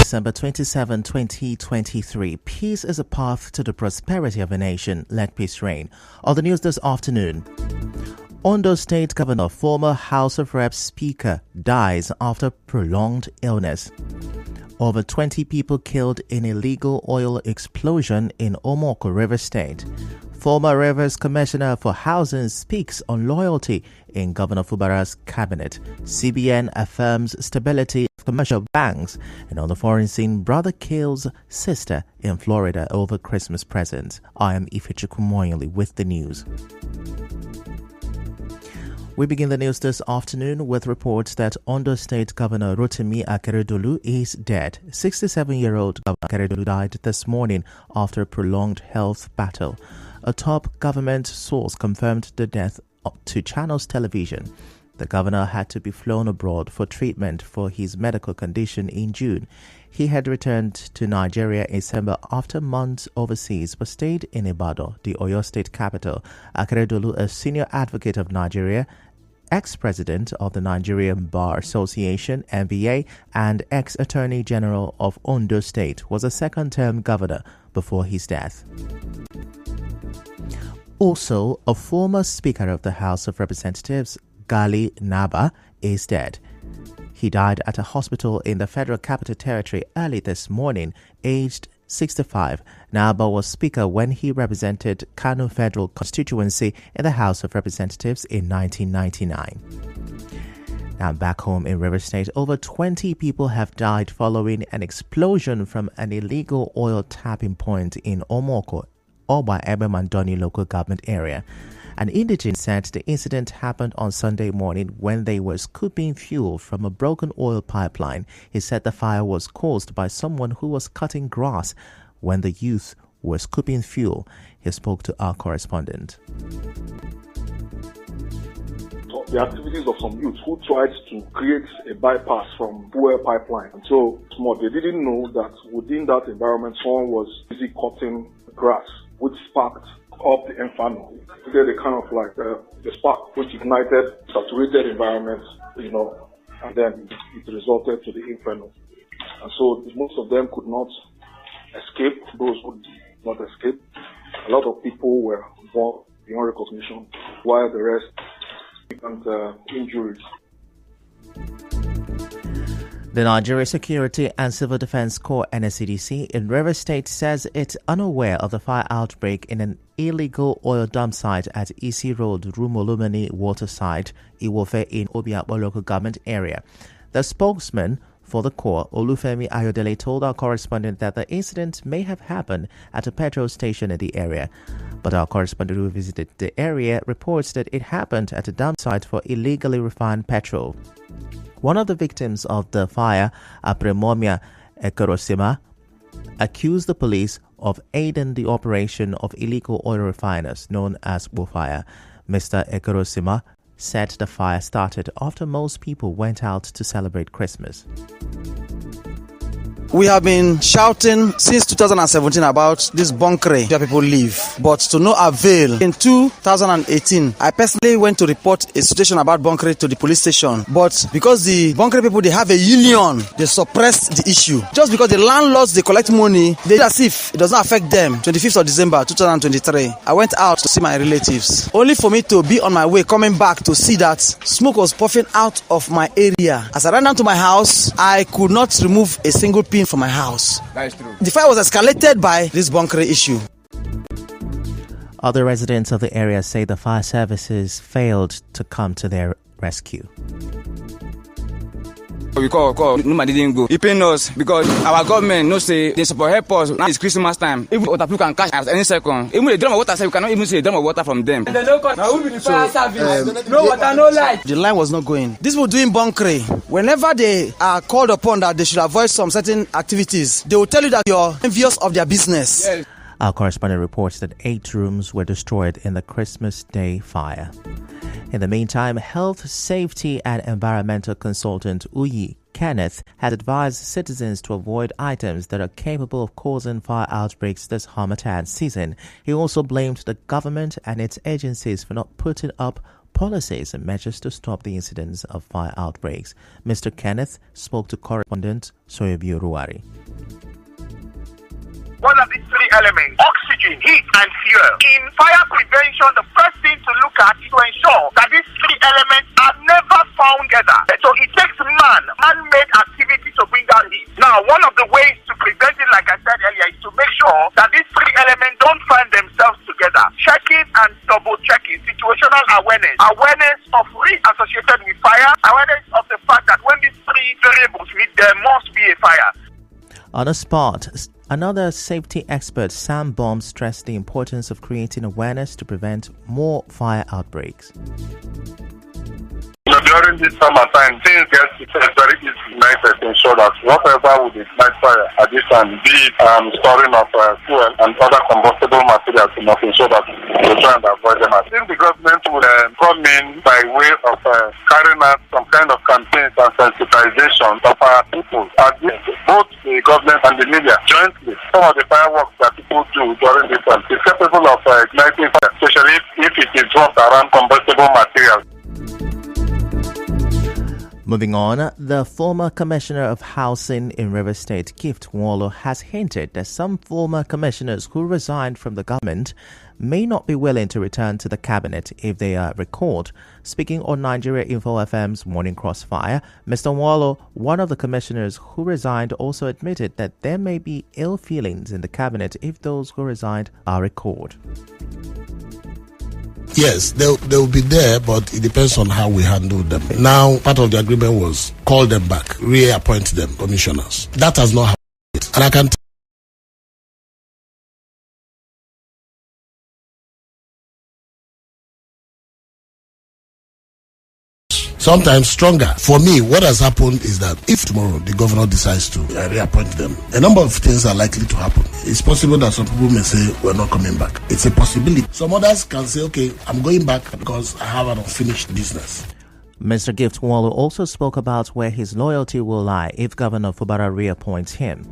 December 27, 2023. Peace is a path to the prosperity of a nation. Let peace reign. On the news this afternoon, Ondo State Governor, former House of Reps Speaker, dies after prolonged illness. Over 20 people killed in illegal oil explosion in Omoko, River State. Former Rivers Commissioner for Housing speaks on loyalty in Governor Fubara's cabinet. CBN affirms stability of commercial banks. And on the foreign scene, brother kills sister in Florida over Christmas presents. I am Ifechukwumoyoli with the news. We begin the news this afternoon with reports that Ondo State Governor Rotimi Akeredolu is dead. 67-year-old Governor Akeredolu died this morning after a prolonged health battle. A top government source confirmed the death to Channels Television. The governor had to be flown abroad for treatment for his medical condition in June. He had returned to Nigeria in December after months overseas but stayed in Ibadan, the Oyo State capital. Akeredolu, a senior advocate of Nigeria, ex-president of the Nigerian Bar Association, NBA, and ex-attorney general of Ondo State, was a second-term governor before his death. Also, a former Speaker of the House of Representatives, Gali Naba, is dead. He died at a hospital in the Federal Capital Territory early this morning, aged 65. Naba was Speaker when he represented Kano Federal Constituency in the House of Representatives in 1999. Now back home in River State, over 20 people have died following an explosion from an illegal oil tapping point in Omoko, Oba Ebemandoni local government area. An indigent said the incident happened on Sunday morning when they were scooping fuel from a broken oil pipeline. He said the fire was caused by someone who was cutting grass when the youth were scooping fuel. He spoke to our correspondent. The activities of some youth who tried to create a bypass from fuel pipeline. And so they didn't know that within that environment someone was busy cutting grass, which sparked up the inferno. They had a kind of like the spark which ignited saturated environment, and then it resulted to the inferno. And so most of them could not escape. Those who did not escape, a lot of people were born beyond recognition, while the rest and injuries. The Nigeria Security and Civil Defense Corps (NSCDC) in River State says it's unaware of the fire outbreak in an illegal oil dump site at Isi Road, Rumolumani Waterside, Iwofe in Obiakpo local government area. The spokesman for the Corps, Olufemi Ayodele, told our correspondent that the incident may have happened at a petrol station in the area. But our correspondent who visited the area reports that it happened at a dump site for illegally refined petrol. One of the victims of the fire, Apremomia Ekorosima, accused the police of aiding the operation of illegal oil refiners known as Wofire. Mr. Ekorosima said the fire started after most people went out to celebrate Christmas. We have been shouting since 2017 about this bunkering where people live, but to no avail. In 2018, I personally went to report a situation about bunkering to the police station, but because the bunkering people, they have a union, they suppressed the issue. Just because the landlords, they collect money, they as if it does not affect them. 25th of December 2023, I went out to see my relatives, only for me to be on my way coming back to see that smoke was puffing out of my area. As I ran down to my house, I could not remove a single pin from my house. That is true. The fire was escalated by this bunkering issue. Other residents of the area say the fire services failed to come to their rescue. We call, nobody didn't go. He paid us because our government knows say they support help us. Now it's Christmas time. Even water people can catch at any second. Even the drum of water, we cannot even see a drum of water from them. And now who be the fire service? No water, no light. The line was not going. These people doing bunkering, whenever they are called upon that they should avoid some certain activities, they will tell you that you're envious of their business. Yes. Our correspondent reports that 8 rooms were destroyed in the Christmas Day fire. In the meantime, health, safety and environmental consultant Uyi Kenneth had advised citizens to avoid items that are capable of causing fire outbreaks this Harmattan season. He also blamed the government and its agencies for not putting up policies and measures to stop the incidence of fire outbreaks. Mr. Kenneth spoke to correspondent Soyebi Ruwari. What are these three elements? Oxygen, heat, and fuel. In fire prevention, the first thing to look at is to ensure that these three elements are never found together. So it takes man-made activity to bring down heat. Now, one of the ways to prevent it, like I said earlier, is to make sure that these three elements don't find themselves together. Checking and double-checking, situational awareness, awareness of risk associated with fire, awareness of the fact that when these three variables meet, there must be a fire. On the spot, another safety expert, Sam Baum, stressed the importance of creating awareness to prevent more fire outbreaks. During this summertime, things get very easy to ensure that whatever would ignite fire at this time, be it storing of fuel and other combustible materials, we must ensure that we try and avoid them. I think the government will come in by way of carrying out some kind of campaigns and sensitization of our people, both the government and the media jointly. Some of the fireworks that people do during this time is capable of igniting fire, especially if it is dropped around combustible materials. Moving on, the former Commissioner of Housing in Rivers State, Gift Wallo, has hinted that some former commissioners who resigned from the government may not be willing to return to the cabinet if they are recalled. Speaking on Nigeria Info FM's Morning Crossfire, Mr. Wallo, one of the commissioners who resigned, also admitted that there may be ill feelings in the cabinet if those who resigned are recalled. Yes, they'll be there, but it depends on how we handle them. Now, part of the agreement was call them back, reappoint them commissioners. That has not happened. And I can sometimes stronger. For me, what has happened is that if tomorrow the governor decides to reappoint them, a number of things are likely to happen. It's possible that some people may say, we're not coming back. It's a possibility. Some others can say, okay, I'm going back because I have an unfinished business. Mr. Gift Wallo also spoke about where his loyalty will lie if Governor Fubara reappoints him.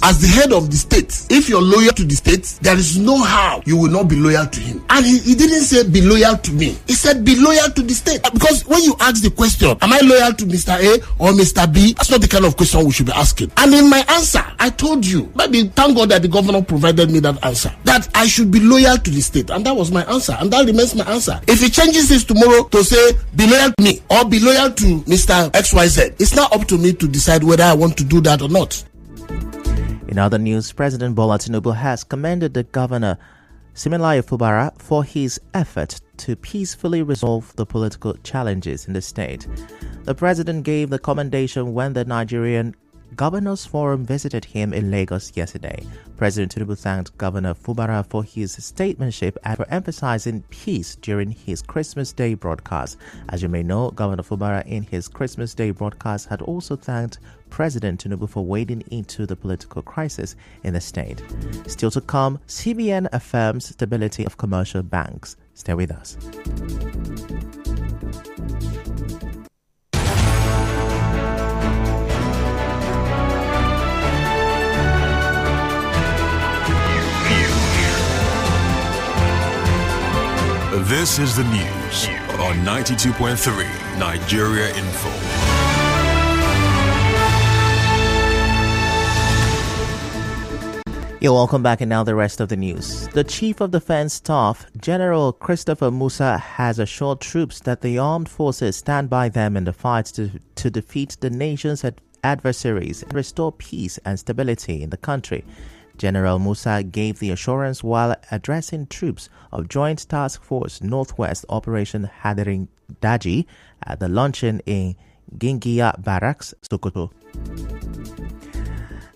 As the head of the state, if you're loyal to the state, there is no how you will not be loyal to him. And he didn't say be loyal to me. He said be loyal to the state. Because when you ask the question, am I loyal to Mr. A or Mr. B? That's not the kind of question we should be asking. And in my answer, I told you, maybe thank God that the governor provided me that answer, that I should be loyal to the state. And that was my answer. And that remains my answer. If he changes this tomorrow to say be loyal to me or be loyal to Mr. XYZ, it's not up to me to decide whether I want to do that or not. In other news, President Bola Tinubu has commended the governor, Siminalayi Fubara, for his effort to peacefully resolve the political challenges in the state. The president gave the commendation when the Nigerian Governors Forum visited him in Lagos yesterday. President Tinubu thanked Governor Fubara for his statesmanship and for emphasizing peace during his Christmas Day broadcast. As you may know, Governor Fubara in his Christmas Day broadcast had also thanked President Tinubu for wading into the political crisis in the state. Still to come, CBN affirms stability of commercial banks. Stay with us. This is the news on 92.3 Nigeria Info. You're welcome back, and now the rest of the news. The Chief of Defense Staff, General Christopher Musa, has assured troops that the armed forces stand by them in the fight to defeat the nation's adversaries and restore peace and stability in the country. General Musa gave the assurance while addressing troops of Joint Task Force Northwest Operation Hadirin Daji at the luncheon in Gingiya Barracks, Sokoto.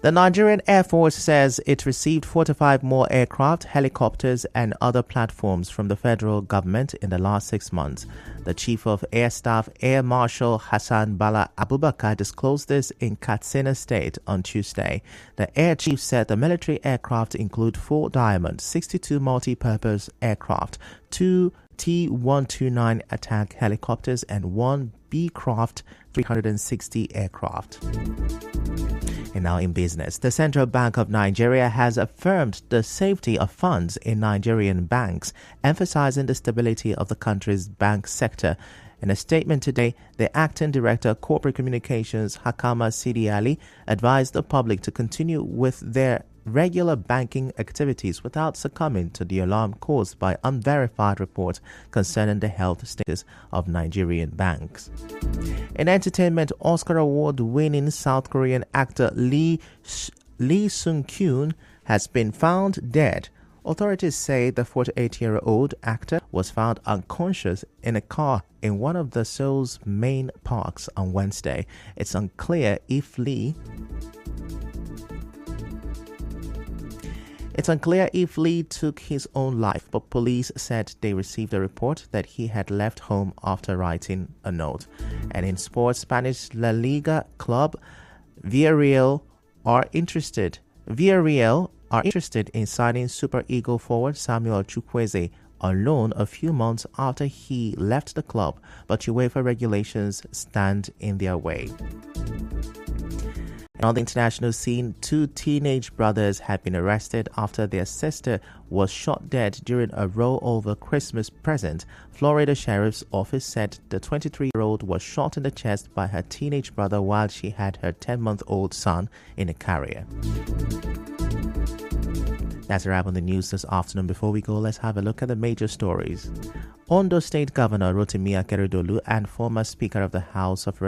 The Nigerian Air Force says it received 45 more aircraft, helicopters, and other platforms from the federal government in the last 6 months. The Chief of Air Staff, Air Marshal Hassan Bala Abubakar, disclosed this in Katsina State on Tuesday. The Air Chief said the military aircraft include 4 Diamond, 62 multi-purpose aircraft, 2 T-129 attack helicopters, and 1 Beecraft 360 aircraft. And now in business, the Central Bank of Nigeria has affirmed the safety of funds in Nigerian banks, emphasizing the stability of the country's bank sector. In a statement today, the Acting Director of Corporate Communications, Hakama Sidi Ali, advised the public to continue with their regular banking activities without succumbing to the alarm caused by unverified reports concerning the health status of Nigerian banks. In entertainment, Oscar Award-winning South Korean actor Lee Sung-kyun has been found dead. Authorities say the 48-year-old actor was found unconscious in a car in one of the Seoul's main parks on Wednesday. It's unclear if Lee took his own life, but police said they received a report that he had left home after writing a note. And in sports, Spanish La Liga club Villarreal are interested in signing Super Eagle forward Samuel Chukwueze on loan a few months after he left the club, but UEFA regulations stand in their way. And on the international scene, 2 teenage brothers have been arrested after their sister was shot dead during a row over Christmas present. Florida Sheriff's Office said the 23-year-old was shot in the chest by her teenage brother while she had her 10-month-old son in a carrier. That's a wrap on the news this afternoon. Before we go, let's have a look at the major stories. Ondo State Governor Rotimi Akeredolu and former Speaker of the House of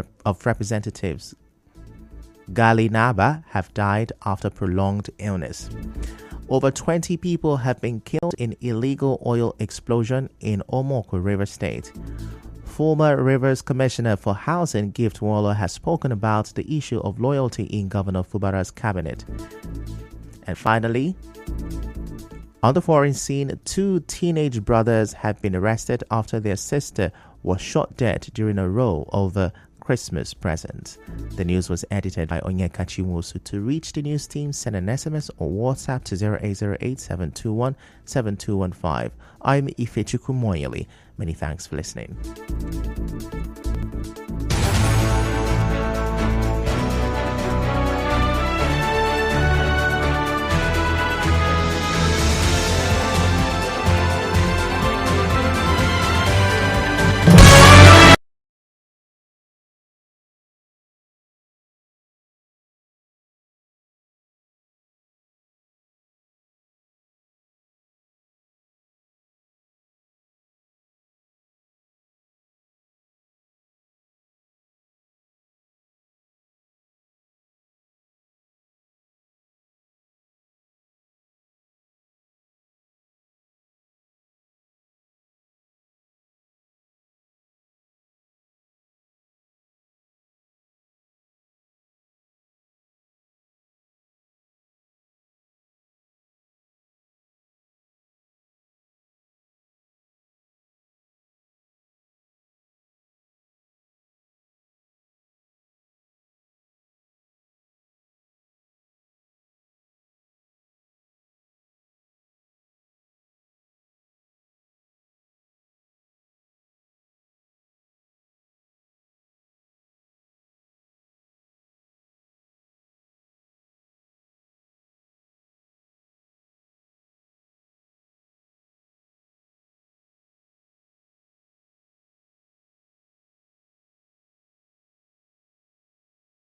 Representatives Gali Naba have died after prolonged illness. Over 20 people have been killed in illegal oil explosion in Omoko, River State. Former Rivers Commissioner for Housing Gift Waller has spoken about the issue of loyalty in Governor Fubara's cabinet. And finally, on the foreign scene, 2 teenage brothers have been arrested after their sister was shot dead during a row over Christmas presents. The news was edited by Onyeka Chimusu. To reach the news team, send an SMS or WhatsApp to 0808-721-7215. I'm Ifechukwu Moyeli. Many thanks for listening.